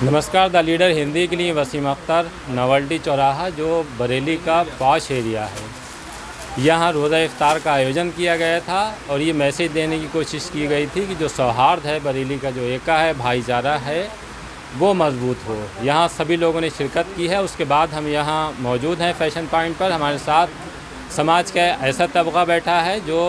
नमस्कार। The leader Hindi के लिए वसीम अख्तर, नवल्टी चौराहा जो बरेली का पॉश एरिया है, यहाँ रोज़ा इफ्तार का आयोजन किया गया था और ये मैसेज देने की कोशिश की गई थी कि जो सौहार्द है, बरेली का जो एका है, भाईचारा है, वो मजबूत हो। यहाँ सभी लोगों ने शिरकत की है। उसके बाद हम यहाँ मौजूद हैं फैशन पॉइंट पर। हमारे साथ समाज का ऐसा तबका बैठा है जो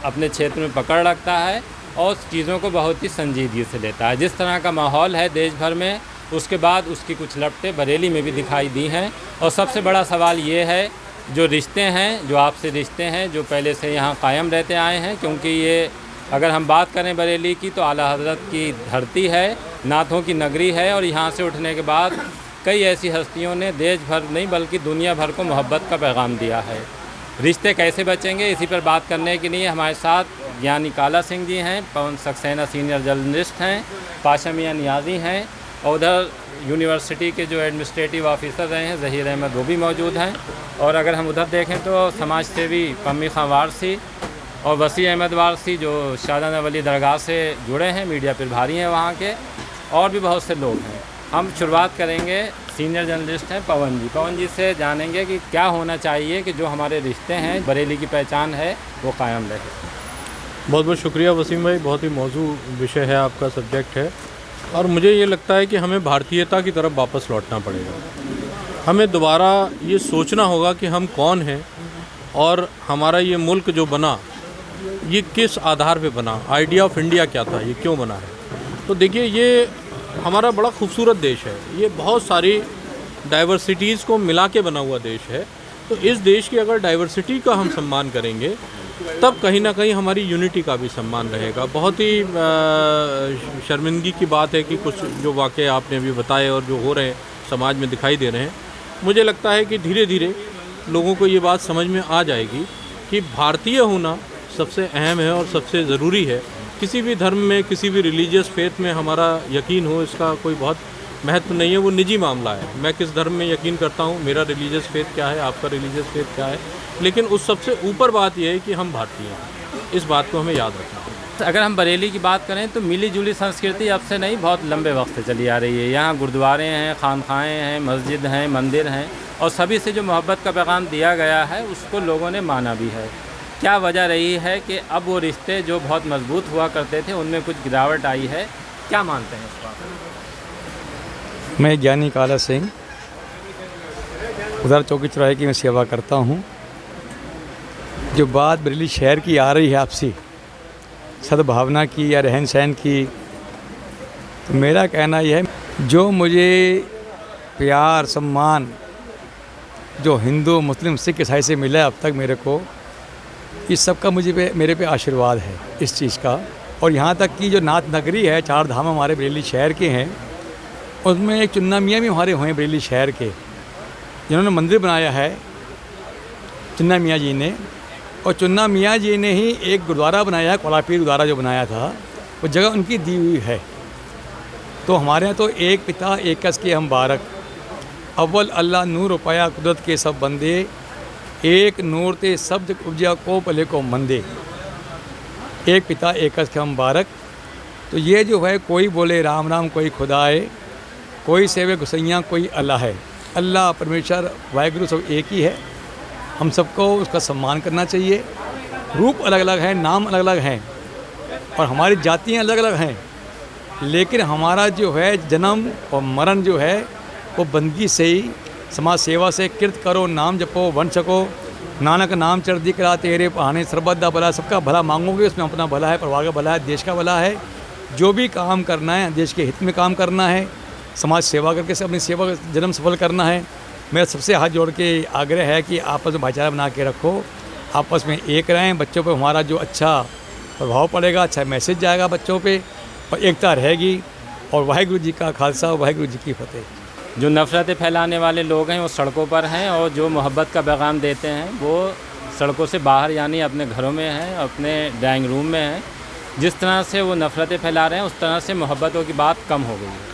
अपने क्षेत्र में पकड़ रखता है और चीज़ों को बहुत ही संजीदगी से लेता है। जिस तरह का माहौल है देश भर में, उसके बाद उसकी कुछ लपटें बरेली में भी दिखाई दी हैं। और सबसे बड़ा सवाल ये है, जो रिश्ते हैं, जो आपसे रिश्ते हैं, जो पहले से यहाँ कायम रहते आए हैं, क्योंकि ये अगर हम बात करें बरेली की तो आला हज़रत की धरती है, नाथों की नगरी है। और यहाँ से उठने के बाद कई ऐसी हस्तियों ने देश भर नहीं बल्कि दुनिया भर को मोहब्बत का पैगाम दिया है। रिश्ते कैसे बचेंगे, इसी पर बात करने के लिए हमारे साथ ज्ञानी काला सिंह जी हैं, पवन सक्सेना सीनियर जर्नलिस्ट हैं, पाशा मियां नियाज़ी हैं, और उधर यूनिवर्सिटी के जो एडमिनिस्ट्रेटिव ऑफिसर रहे हैं ज़हीर अहमद, वो भी मौजूद हैं। और अगर हम उधर देखें तो समाज सेवी पम्मी खां वारसी और वसी अहमद वारसी जो शाहजादा वली दरगाह से जुड़े हैं, मीडिया प्रभारी हैं वहाँ के, और भी बहुत से लोग हैं। हम शुरुआत करेंगे, सीनियर जर्नलिस्ट हैं पवन जी से जानेंगे कि क्या होना चाहिए कि जो हमारे रिश्ते हैं, बरेली की पहचान है, वो कायम रहे। बहुत बहुत शुक्रिया वसीम भाई, बहुत ही मौजू विषय है, आपका सब्जेक्ट है। और मुझे ये लगता है कि हमें भारतीयता की तरफ वापस लौटना पड़ेगा। हमें दोबारा ये सोचना होगा कि हम कौन हैं और हमारा ये मुल्क जो बना, ये किस आधार पे बना, आइडिया ऑफ इंडिया क्या था, ये क्यों बना है। तो देखिए, ये हमारा बड़ा खूबसूरत देश है, ये बहुत सारी डाइवर्सिटीज़ को मिला के बना हुआ देश है। तो इस देश की अगर डाइवर्सिटी का हम सम्मान करेंगे, तब कहीं ना कहीं हमारी यूनिटी का भी सम्मान रहेगा। बहुत ही शर्मिंदगी की बात है कि कुछ जो वाक़े आपने अभी बताए और जो हो रहे हैं समाज में दिखाई दे रहे हैं, मुझे लगता है कि धीरे धीरे लोगों को ये बात समझ में आ जाएगी कि भारतीय होना सबसे अहम है और सबसे ज़रूरी है। किसी भी धर्म में, किसी भी रिलीजियस फेथ में हमारा यकीन हो, इसका कोई बहुत महत्व नहीं है, वो निजी मामला है। मैं किस धर्म में यकीन करता हूँ, मेरा रिलीजियस फेथ क्या है, आपका रिलीजियस फेथ क्या है, लेकिन उस सबसे ऊपर बात यह है कि हम भारतीय हैं। इस बात को हमें याद रखना है। अगर हम बरेली की बात करें तो मिली जुली संस्कृति अब से नहीं, बहुत लंबे वक्त से चली आ रही है। यहाँ गुरुद्वारे हैं, खानखाएँ हैं, मस्जिद हैं, मंदिर हैं, और सभी से जो मोहब्बत का पैगाम दिया गया है उसको लोगों ने माना भी है। क्या वजह रही है कि अब वो रिश्ते जो बहुत मजबूत हुआ करते थे उनमें कुछ गिरावट आई है? क्या मानते हैं इस बात में? मैं ज्ञानी काला सिंह, उधर चौकी चौराहे की मैं सेवा करता हूँ। जो बात बरेली शहर की आ रही है, आपसी सद्भावना की या रहन सहन की, तो मेरा कहना यह है, जो मुझे प्यार सम्मान जो हिंदू मुस्लिम सिख ईसाई से मिला अब तक मेरे को, इस सब का मेरे पे आशीर्वाद है इस चीज़ का। और यहाँ तक कि जो नाथ नगरी है, 4 धाम हमारे बरेली शहर के हैं, उसमें एक चुन्ना मियाँ भी हमारे हुए हैं बरेली शहर के, जिन्होंने मंदिर बनाया है चुन्ना मियाँ जी ने। और चुन्ना मियाँ जी ने ही एक गुरुद्वारा बनाया है, कोलापीर गुरुद्वारा जो बनाया था, वो जगह उनकी दी हुई है। तो हमारे यहाँ तो एक पिता एक कस के हम बारक, अव्वल अल्लाह नूर पाया कुदरत के सब बंदे, एक नूर ते शब्द उपजा को पले को मंदे, एक पिता एक कस के हम बारक। तो ये जो है, कोई बोले राम राम, कोई खुदाए, कोई सेवे गुसैया, कोई अल्लाह है। अल्लाह परमेश्वर वाहिगुरु सब एक ही है। हम सबको उसका सम्मान करना चाहिए। रूप अलग अलग हैं, नाम अलग अलग हैं, और हमारी जातियाँ अलग अलग हैं, लेकिन हमारा जो है जन्म और मरण जो है वो बंदगी से ही, समाज सेवा से। कृत करो नाम जपो वन सको, नानक नाम चढ़ करा तेरे बहाने सर्वदा भला। सबका भला मांगोगे, उसमें अपना भला है, परिवार का भला है, देश का भला है। जो भी काम करना है, देश के हित में काम करना है, समाज सेवा करके से अपनी सेवा का जन्म सफल करना है। मेरा सबसे हाथ जोड़ के आग्रह है कि आपस में भाईचारा बना के रखो, आपस में एक रहें। बच्चों पे हमारा जो अच्छा प्रभाव पड़ेगा, अच्छा मैसेज जाएगा बच्चों पे, और एकता रहेगी। और वाहिगुरु जी का खालसा, वाहिगुरु जी की फतेह। जो नफ़रतें फैलाने वाले लोग हैं वो सड़कों पर हैं, और जो मोहब्बत का पैगाम देते हैं वो सड़कों से बाहर, यानी अपने घरों में हैं, अपने ड्राइंग रूम में हैं। जिस तरह से वो नफ़रतें फैला रहे हैं, उस तरह से मोहब्बतों की बात कम हो गई है।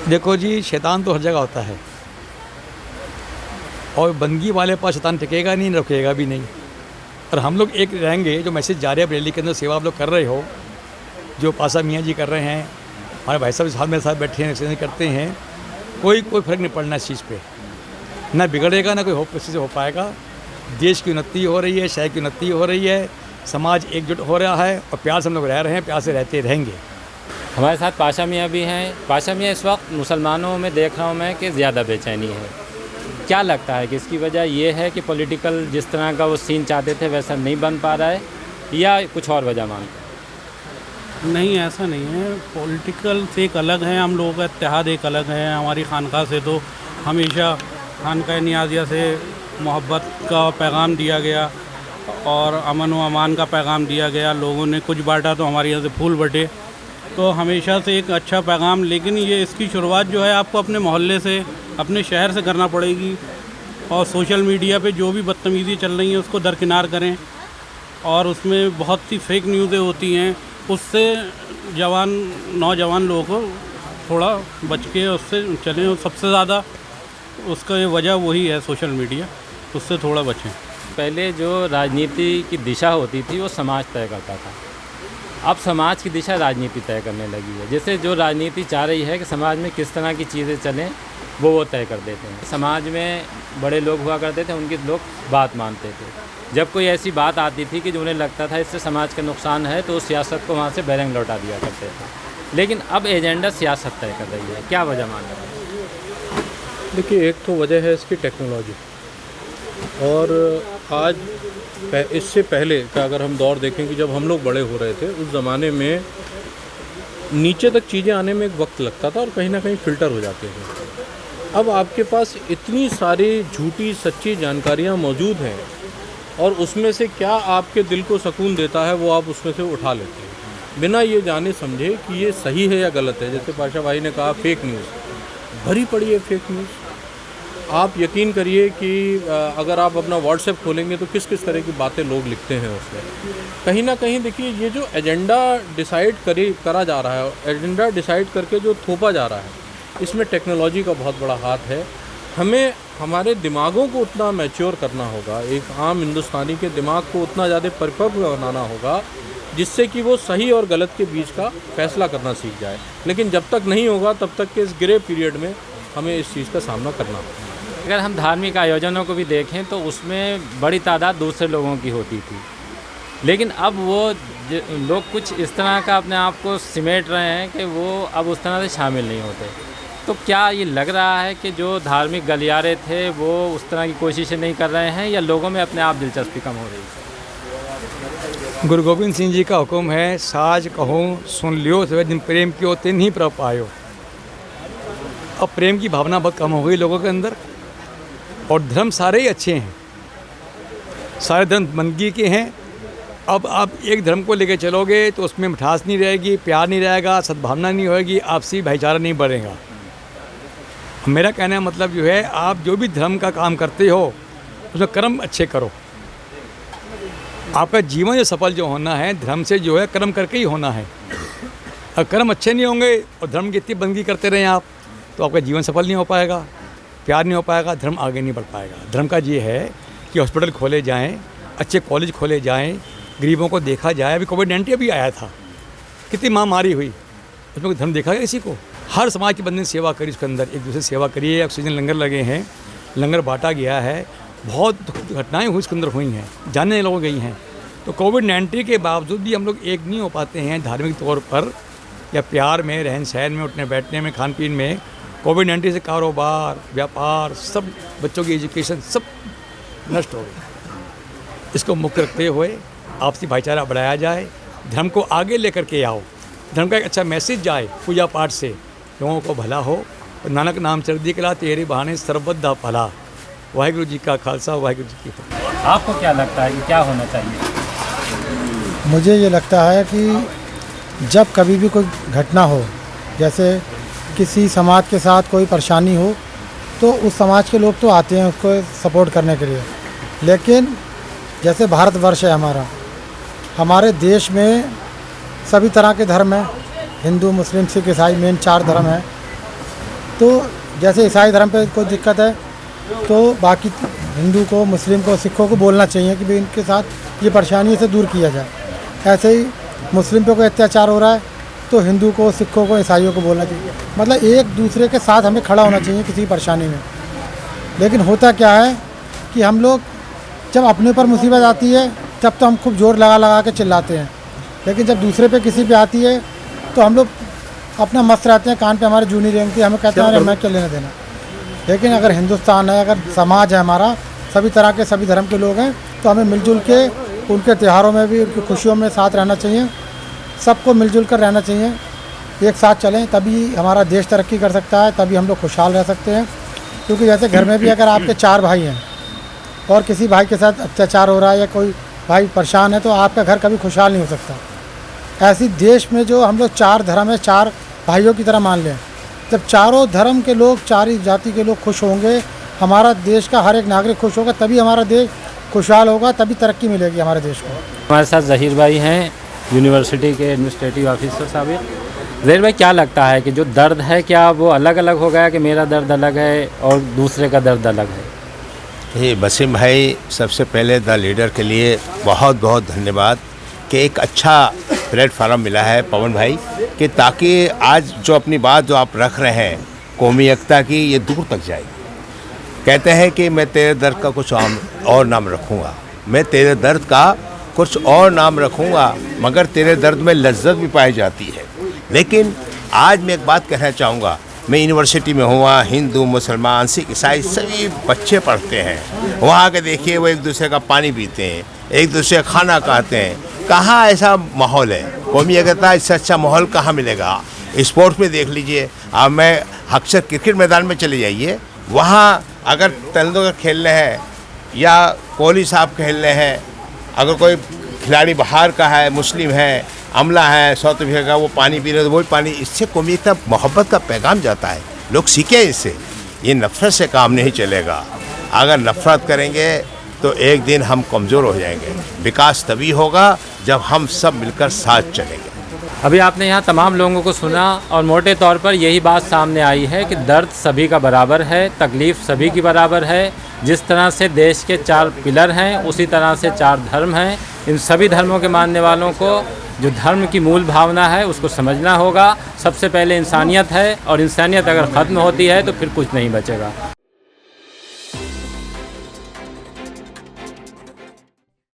देखो जी, शैतान तो हर जगह होता है, और बंदगी वाले पास शैतान टिकेगा नहीं, रुकेगा भी नहीं। और हम लोग एक रहेंगे। जो मैसेज जा रहे हैं बरेली के अंदर, सेवा आप लोग कर रहे हो, जो पासा मियाँ जी कर रहे हैं, हमारे भाई साहब साथ मेरे साथ बैठे हैं, एक्सचेंज करते हैं, कोई फ़र्क नहीं पड़ना इस चीज़ पे, ना बिगड़ेगा ना कोई किसी से हो पाएगा। देश की उन्नति हो रही है, शहर की उन्नति हो रही है, समाज एकजुट हो रहा है और प्यार से हम लोग रह रहे हैं, प्यार से रहते रहेंगे। हमारे साथ पाशा मियाँ भी हैं। पाशा मियाँ, इस वक्त मुसलमानों में देख रहा हूँ मैं कि ज़्यादा बेचैनी है, क्या लगता है कि इसकी वजह ये है कि पॉलिटिकल जिस तरह का वो सीन चाहते थे वैसा नहीं बन पा रहा है, या कुछ और वजह मानते हैं? नहीं, ऐसा नहीं है। पॉलिटिकल से एक अलग है, हम लोगों का इत्तेहाद एक अलग है। हमारी खानका से तो हमेशा खानका नियाज़िया से मोहब्बत का पैगाम दिया गया और अमन व अमान का पैगाम दिया गया। लोगों ने कुछ बांटा तो हमारे यहाँ से फूल बटे, तो हमेशा से एक अच्छा पैगाम। लेकिन ये इसकी शुरुआत जो है आपको अपने मोहल्ले से, अपने शहर से करना पड़ेगी। और सोशल मीडिया पे जो भी बदतमीज़ी चल रही है उसको दरकिनार करें। और उसमें बहुत सी फेक न्यूज़ें होती हैं, उससे नौजवान लोगों को थोड़ा बच के उससे चलें। और सबसे ज़्यादा उसका ये वजह वही है, सोशल मीडिया, उससे थोड़ा बचें। पहले जो राजनीति की दिशा होती थी वो समाज तय करता था, अब समाज की दिशा राजनीति तय करने लगी है। जैसे जो राजनीति चाह रही है कि समाज में किस तरह की चीज़ें चलें वो तय कर देते हैं। समाज में बड़े लोग हुआ करते थे, उनकी लोग बात मानते थे। जब कोई ऐसी बात आती थी कि जो उन्हें लगता था इससे समाज का नुकसान है तो उस सियासत को वहाँ से बैरंग लौटा दिया करते थे। लेकिन अब एजेंडा सियासत तय कर रही है, क्या वजह मान रहे हैं? देखिए, एक तो वजह है इसकी टेक्नोलॉजी, और आज इससे पहले का अगर हम दौर देखें कि जब हम लोग बड़े हो रहे थे उस ज़माने में नीचे तक चीज़ें आने में एक वक्त लगता था और कहीं ना कहीं फ़िल्टर हो जाते थे। अब आपके पास इतनी सारी झूठी सच्ची जानकारियाँ मौजूद हैं और उसमें से क्या आपके दिल को सुकून देता है वो आप उसमें से उठा लेते हैं बिना ये जाने समझे कि ये सही है या गलत है। जैसे पाशा भाई ने कहा, फेक न्यूज़ भरी पड़ी है। फेक न्यूज़ आप यकीन करिए कि अगर आप अपना व्हाट्सएप खोलेंगे तो किस किस तरह की बातें लोग लिखते हैं उसमें। कहीं ना कहीं देखिए, ये जो एजेंडा डिसाइड करा जा रहा है, एजेंडा डिसाइड करके जो थोपा जा रहा है, इसमें टेक्नोलॉजी का बहुत बड़ा हाथ है। हमें हमारे दिमागों को उतना मैच्योर करना होगा, एक आम हिंदुस्तानी के दिमाग को उतना ज़्यादा परिपक्व बनाना होगा जिससे कि वो सही और गलत के बीच का फैसला करना सीख जाए। लेकिन जब तक नहीं होगा तब तक के इस ग्रे पीरियड में हमें इस चीज़ का सामना करना होगा। अगर हम धार्मिक आयोजनों को भी देखें तो उसमें बड़ी तादाद दूसरे लोगों की होती थी, लेकिन अब वो लोग कुछ इस तरह का अपने आप को सिमेट रहे हैं कि वो अब उस तरह से शामिल नहीं होते। तो क्या ये लग रहा है कि जो धार्मिक गलियारे थे वो उस तरह की कोशिशें नहीं कर रहे हैं, या लोगों में अपने आप दिलचस्पी कम हो रही है? गुरु गोविंद सिंह जी का हुक्म है, साज कहूँ सुन लियो सवे दिन प्रेम कियो तिन ही प्रभ पायो। अब प्रेम की भावना बहुत कम हो गई लोगों के अंदर, और धर्म सारे ही अच्छे हैं, सारे धर्म बंदगी के हैं। अब आप एक धर्म को लेकर चलोगे तो उसमें मिठास नहीं रहेगी, प्यार नहीं रहेगा, सद्भावना नहीं होएगी, आपसी भाईचारा नहीं बढ़ेगा। मेरा कहने का मतलब जो है, आप जो भी धर्म का काम करते हो उसमें कर्म अच्छे करो। आपका जीवन जो सफल जो होना है धर्म से जो है कर्म करके ही होना है। अगर कर्म अच्छे नहीं होंगे और धर्म की इतनी बंदगी करते रहें आप, तो आपका जीवन सफल नहीं हो पाएगा, प्यार नहीं हो पाएगा, धर्म आगे नहीं बढ़ पाएगा। धर्म का ये है कि हॉस्पिटल खोले जाएं, अच्छे कॉलेज खोले जाएं, गरीबों को देखा जाए। अभी कोविड-19 भी आया था, कितनी महामारी हुई, उसमें धर्म देखा गया किसी को? हर समाज के बंदे ने सेवा करी, उसके अंदर एक दूसरे से सेवा करिए। ऑक्सीजन लंगर लगे हैं, लंगर बांटा गया है, बहुत घटनाएँ हुई उसके अंदर हुई हैं, जाने लोग गई हैं। तो कोविड-19 के बावजूद भी हम लोग एक नहीं हो पाते हैं धार्मिक तौर पर या प्यार में, रहन सहन में, उठने बैठने में, खान पीन में। कोविड-19 से कारोबार, व्यापार, सब बच्चों की एजुकेशन सब नष्ट हो गई। इसको मुख्य रखते हुए आपसी भाईचारा बढ़ाया जाए, धर्म को आगे लेकर के आओ, धर्म का एक अच्छा मैसेज जाए पूजा पाठ से, लोगों को भला हो। और नानक नाम चढ़दी कला तेरे बहाने सर्वदा भला। वाहिगुरु जी का खालसा, वाहिगुरु जी की फतेह। आपको क्या लगता है कि क्या होना चाहिए? मुझे ये लगता है कि जब कभी भी कोई घटना हो, जैसे किसी समाज के साथ कोई परेशानी हो, तो उस समाज के लोग तो आते हैं उसको सपोर्ट करने के लिए। लेकिन जैसे भारतवर्ष है हमारे देश में सभी तरह के धर्म हैं, हिंदू, मुस्लिम, सिख, ईसाई, मेन 4 धर्म हैं। तो जैसे ईसाई धर्म पे कोई दिक्कत है तो बाकी हिंदू को, मुस्लिम को, सिखों को बोलना चाहिए कि भाई इनके साथ ये परेशानी से दूर किया जाए। ऐसे ही मुस्लिम पे कोई अत्याचार हो रहा है तो हिंदू को, सिखों को, ईसाइयों को बोलना चाहिए। मतलब एक दूसरे के साथ हमें खड़ा होना चाहिए किसी परेशानी में। लेकिन होता क्या है कि हम लोग जब अपने ऊपर मुसीबत आती है तब तो हम खूब जोर लगा लगा के चिल्लाते हैं, लेकिन जब दूसरे पे किसी पे आती है तो हम लोग अपना मस्त रहते हैं, कान पे हमारे जूनी रेंगती है, हमें कहते हैं अरे मैं क्या लेना देना। लेकिन अगर हिंदुस्तान है, अगर समाज है हमारा, सभी तरह के सभी धर्म के लोग हैं, तो हमें मिलजुल के उनके त्योहारों में भी, उनकी खुशियों में साथ रहना चाहिए। सबको मिलजुल कर रहना चाहिए, एक साथ चलें, तभी हमारा देश तरक्की कर सकता है, तभी हम लोग खुशहाल रह सकते हैं। क्योंकि जैसे घर में भी अगर आपके 4 भाई हैं और किसी भाई के साथ अत्याचार हो रहा है या कोई भाई परेशान है, तो आपका घर कभी खुशहाल नहीं हो सकता। ऐसी देश में जो हम लोग 4 धर्म है, 4 भाइयों की तरह मान लें, जब चारों धर्म के लोग, 4 ही जाति के लोग खुश होंगे, हमारा देश का हर एक नागरिक खुश होगा, तभी हमारा देश खुशहाल होगा, तभी तरक्की मिलेगी हमारे देश को। हमारे साथ ज़हीर भाई हैं, यूनिवर्सिटी के एडमिनिस्ट्रेटिव ऑफिसर साबिर। ज़हीर भाई, क्या लगता है कि जो दर्द है, क्या वो अलग अलग हो गया कि मेरा दर्द अलग है और दूसरे का दर्द अलग है? ये वसीम भाई, सबसे पहले द लीडर के लिए बहुत बहुत धन्यवाद कि एक अच्छा प्लेटफार्म मिला है पवन भाई, कि ताकि आज जो अपनी बात जो आप रख रहे हैं कौमी एकता की, ये दूर तक जाएगी। कहते हैं कि मैं तेरे दर्द का कुछ और नाम रखूँगा, मैं तेरे दर्द का कुछ और नाम रखूँगा, मगर तेरे दर्द में लज्जत भी पाई जाती है। लेकिन आज मैं एक बात कहना चाहूँगा, मैं यूनिवर्सिटी में हुआ, हिंदू, मुसलमान, सिख, ईसाई सभी बच्चे पढ़ते हैं। वहाँ के देखिए, वो एक दूसरे का पानी पीते हैं, एक दूसरे का खाना खाते हैं। कहाँ ऐसा माहौल है? कौमी एकता इससे अच्छा माहौल कहाँ मिलेगा? स्पोर्ट्स में देख लीजिए, अब मैं अक्सर क्रिकेट मैदान में चले जाइए, वहाँ अगर तेंदुलकर खेल रहे हैं या कोहली साहब खेल रहे हैं, अगर कोई खिलाड़ी बाहर का है, मुस्लिम है, अमला है, साउथ अफ्रीका का, वो पानी पी रहे, तो वही पानी, इससे कौमी एकता, मोहब्बत का पैगाम जाता है। लोग सीखें इससे, ये नफ़रत से काम नहीं चलेगा। अगर नफ़रत करेंगे तो एक दिन हम कमज़ोर हो जाएंगे। विकास तभी होगा जब हम सब मिलकर साथ चलेंगे। अभी आपने यहाँ तमाम लोगों को सुना और मोटे तौर पर यही बात सामने आई है कि दर्द सभी का बराबर है, तकलीफ़ सभी की बराबर है। जिस तरह से देश के 4 पिलर हैं, उसी तरह से 4 धर्म हैं। इन सभी धर्मों के मानने वालों को जो धर्म की मूल भावना है उसको समझना होगा। सबसे पहले इंसानियत है, और इंसानियत अगर ख़त्म होती है तो फिर कुछ नहीं बचेगा।